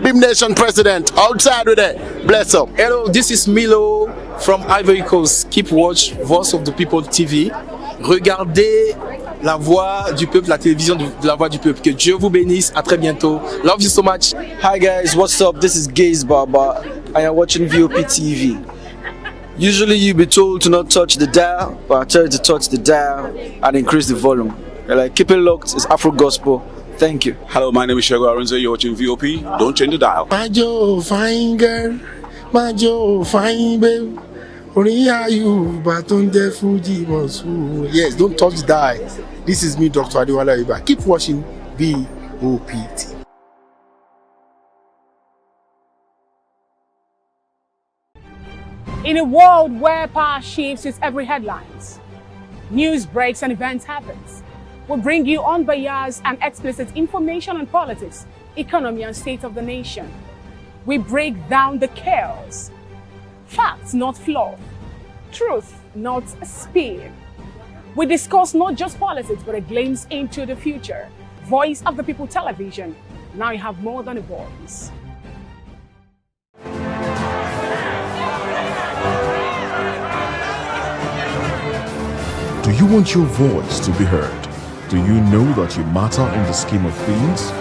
Beam Nation President, outside with it. Bless up. Hello, this is Milo from Ivory Coast. Keep watch, Voice of the People TV. Regardez la voix du peuple, la télévision de la voix du peuple. Que Dieu vous bénisse. À très bientôt. Love you so much. Hi guys, what's up? This is Gaze Baba. I am watching VOP TV. Usually you be told to not touch the dial, but I tell you to touch the dial and increase the volume. You're like, keep it locked. It's Afro Gospel. Thank you. Hello, my name is Shego Aronzo. You're watching VOP. Don't change the dial. My Joe, fine girl. My Joe, fine babe. Only are you, but on the Fuji Monsu. Yes, don't touch the dial. This is me, Dr. Adiwala Iba. Keep watching VOP TV. In a world where power shifts with every headlines, news breaks and events happens, we bring you unbiased and explicit information on politics, economy and state of the nation. We break down the chaos. Facts, not fluff. Truth, not spin. We discuss not just politics, but a glimpse into the future. Voice of the People Television. Now you have more than a voice. Do you want your voice to be heard? Do you know that you matter in the scheme of things?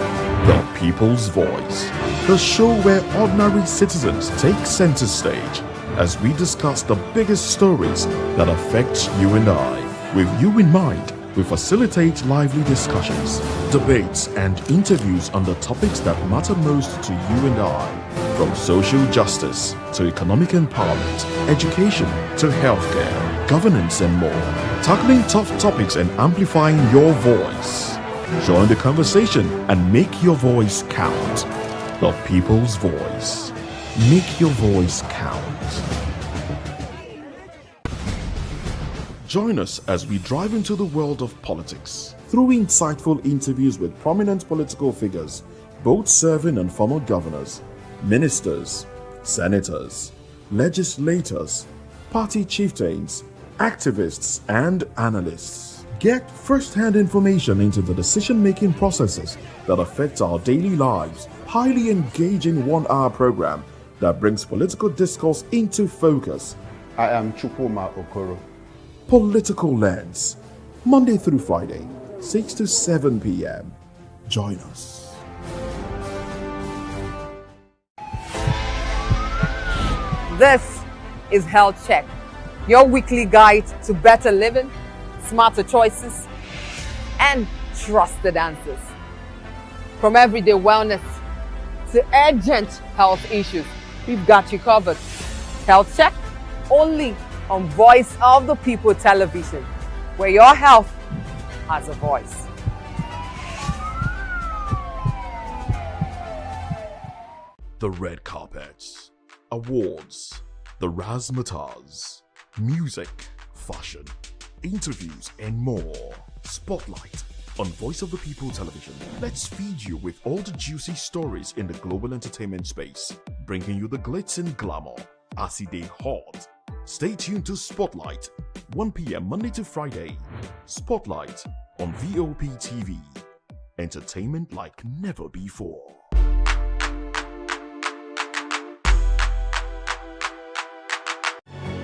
The People's Voice, the show where ordinary citizens take center stage as we discuss the biggest stories that affect you and I. With you in mind, we facilitate lively discussions, debates, and interviews on the topics that matter most to you and I. From social justice to economic empowerment, education to healthcare, governance, and more. Tackling tough topics and amplifying your voice. Join the conversation and make your voice count. The People's Voice. Make your voice count. Join us as we drive into the world of politics through insightful interviews with prominent political figures, both serving and former governors, ministers, senators, legislators, party chieftains, activists, and analysts. Get first-hand information into the decision-making processes that affect our daily lives. Highly engaging one-hour program that brings political discourse into focus. I am Chukwuma Okoro. Political Lens, Monday through Friday, 6 to 7 p.m. Join us. This is Health Check, your weekly guide to better living, smarter choices, and trusted answers. From everyday wellness to urgent health issues, we've got you covered. Health Check, only on Voice of the People Television, where your health has a voice. The red carpets, awards, the razzmatazz, music, fashion, interviews, and more. Spotlight on Voice of the People Television. Let's feed you with all the juicy stories in the global entertainment space, bringing you the glitz and glamour as it is hot. Stay tuned to Spotlight, 1 p.m. Monday to Friday. Spotlight on VOP TV. Entertainment like never before.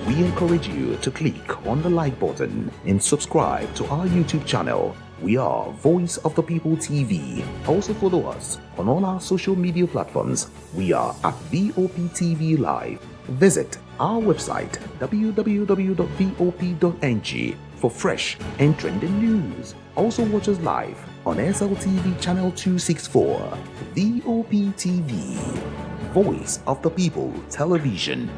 We encourage you to click on the like button and subscribe to our YouTube channel. We are Voice of the People TV. Also follow us on all our social media platforms. We are at VOP TV Live. Visit our website www.vop.ng for fresh and trending news. Also watch us live on SLTV channel 264. VOP TV, Voice of the People Television.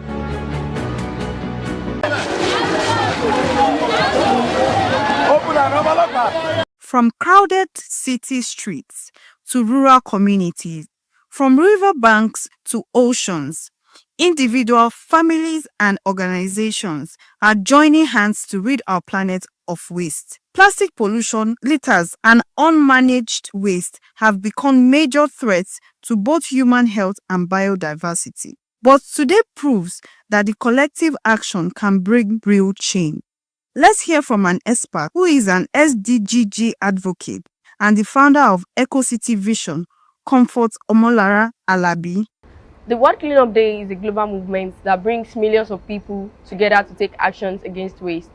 From crowded city streets to rural communities, from riverbanks to oceans, individual families and organizations are joining hands to rid our planet of waste. Plastic pollution, litters, and unmanaged waste have become major threats to both human health and biodiversity. But today proves that the collective action can bring real change. Let's hear from an expert who is an SDGG advocate and the founder of EcoCity Vision, Comfort Omolara Alabi. The World Cleanup Day is a global movement that brings millions of people together to take actions against waste.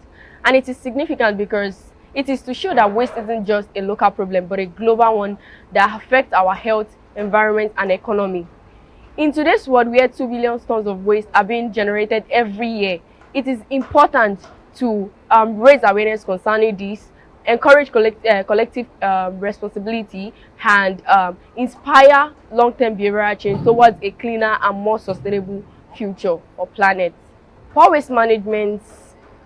And it is significant because it is to show that waste isn't just a local problem, but a global one that affects our health, environment, and economy. In today's world, where 2 billion tons of waste are being generated every year, it is important to raise awareness concerning this, encourage collective responsibility, and inspire long-term behavioral change towards a cleaner and more sustainable future or planet. Poor waste management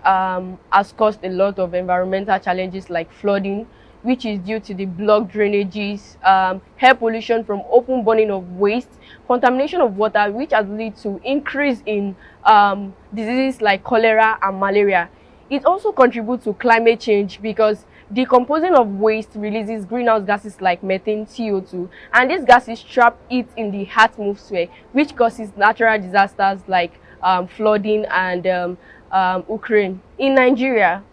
has caused a lot of environmental challenges like flooding, which is due to the blocked drainages, air pollution from open burning of waste, contamination of water, which has led to increase in diseases like cholera and malaria. It also contributes to climate change because decomposing of waste releases greenhouse gases like methane, CO2, and these gases trap it in the atmosphere, which causes natural disasters like flooding and Ukraine. In Nigeria,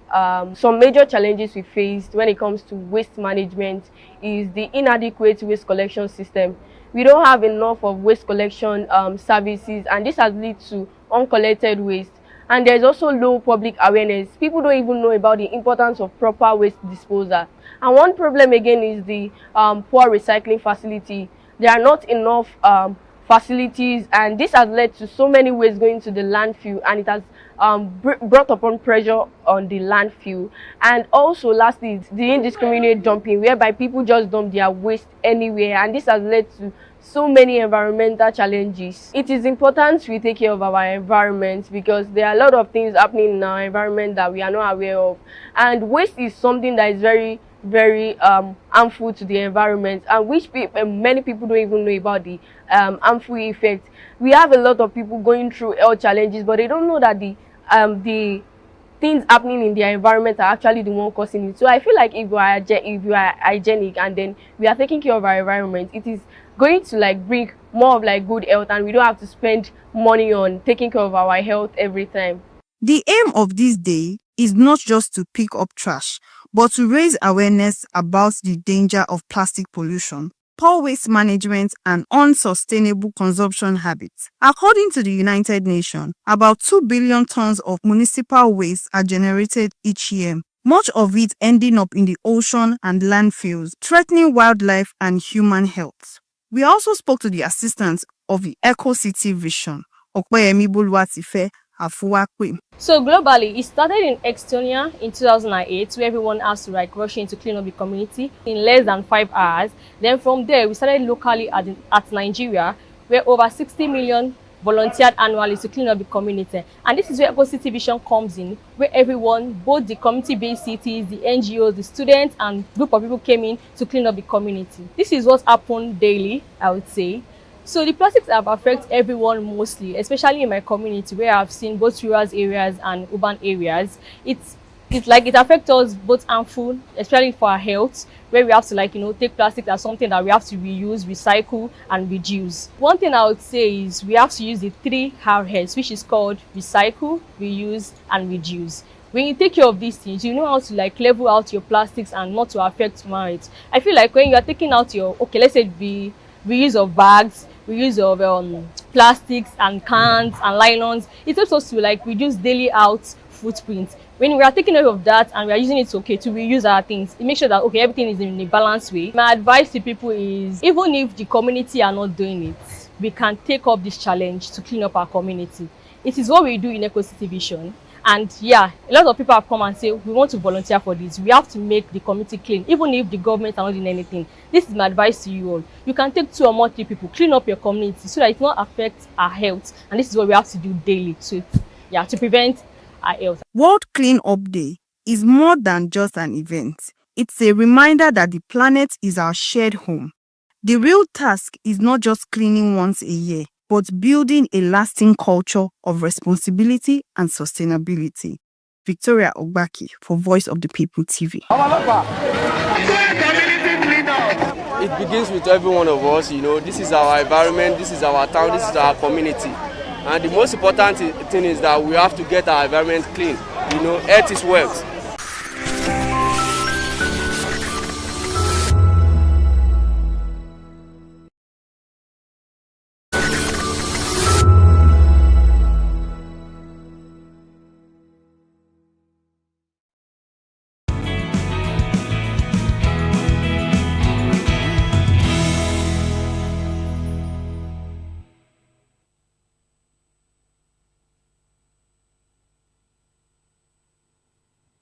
some major challenges we faced when it comes to waste management is the inadequate waste collection system. We don't have enough of waste collection services, and this has led to uncollected waste. And there's also low public awareness. People don't even know about the importance of proper waste disposal. And one problem again is the poor recycling facility. There are not enough facilities, and this has led to so many waste going to the landfill, and it has brought upon pressure on the landfill. And also lastly, the indiscriminate dumping, whereby people just dump their waste anywhere, and this has led to so many environmental challenges. It is important we take care of our environment because there are a lot of things happening in our environment that we are not aware of, and waste is something that is very harmful to the environment, and which many people don't even know about the harmful effect. We have a lot of people going through health challenges, but they don't know that the things happening in their environment are actually the one causing it. So I feel like if you are hygienic and then we are taking care of our environment, it is going to like bring more of like good health, and we don't have to spend money on taking care of our health every time. The aim of this day is not just to pick up trash, but to raise awareness about the danger of plastic pollution, poor waste management, and unsustainable consumption habits. According to the United Nations, about 2 billion tons of municipal waste are generated each year, much of it ending up in the ocean and landfills, threatening wildlife and human health. We also spoke to the assistant of the EcoCity Vision, Okpeyemi Boluwatife Afuwakwe. So globally, it started in Estonia in 2008, where everyone has to like rush in to clean up the community in less than 5 hours. Then from there, we started locally at Nigeria, where over 60 million volunteered annually to clean up the community. And this is where EcoCity Vision comes in, where everyone, both the community-based cities, the NGOs, the students, and group of people came in to clean up the community. This is what happened daily, I would say. So the plastics have affected everyone mostly, especially in my community where I've seen both rural areas and urban areas. It's like it affects us both harmful, especially for our health, where we have to like, take plastic as something that we have to reuse, recycle, and reduce. One thing I would say is we have to use the 3 R's, which is called recycle, reuse, and reduce. When you take care of these things, you know how to like level out your plastics and not to affect human health. I feel like when you are taking out your, let's say the reuse of bags, reuse of plastics and cans and nylons, it helps us to like reduce daily out footprint. When we are taking care of that and we are using it to reuse our things, it makes sure that everything is in a balanced way. My advice to people is, even if the community are not doing it, we can take up this challenge to clean up our community. It is what we do in EcoCity Vision. And yeah, a lot of people have come and say, we want to volunteer for this. We have to make the community clean, even if the government are not doing anything. This is my advice to you all. You can take 2 or more 3 people, clean up your community so that it will not affect our health. And this is what we have to do daily. So yeah, to prevent our health. World Clean Up Day is more than just an event. It's a reminder that the planet is our shared home. The real task is not just cleaning once a year, but building a lasting culture of responsibility and sustainability. Victoria Ogbaki for Voice of the People TV. It begins with every one of us, This is our environment, this is our town, this is our community. And the most important thing is that we have to get our environment clean. You know, earth is wealth.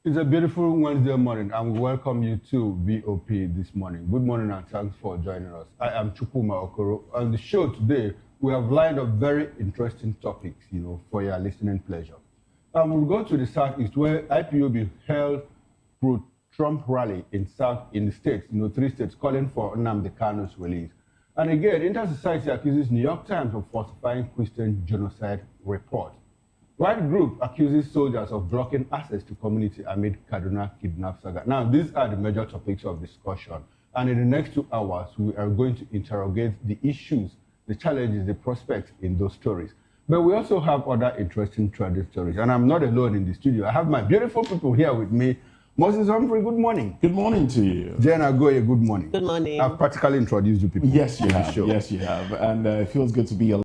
It's a beautiful Wednesday morning, and we welcome you to VOP this morning. Good morning, and thanks for joining us. I am Chukwuma Okoro. On the show today, we have lined up very interesting topics, for your listening pleasure. We'll go to the Southeast, where IPOB held pro-Trump rally in the states, 3 states, calling for Nnamdi Kanu's release. And again, Inter-Society accuses New York Times of falsifying Christian genocide report. Right group accuses soldiers of blocking access to community amid Kaduna kidnap saga. Now, these are the major topics of discussion. And in the next 2 hours, we are going to interrogate the issues, the challenges, the prospects in those stories. But we also have other interesting trending stories. And I'm not alone in the studio. I have my beautiful people here with me. Moses Humphrey, good morning. Good morning to you. Jen Agoye, good morning. Good morning. I've practically introduced you people. Yes, you to the have. show. Yes, you have. And it feels good to be alive.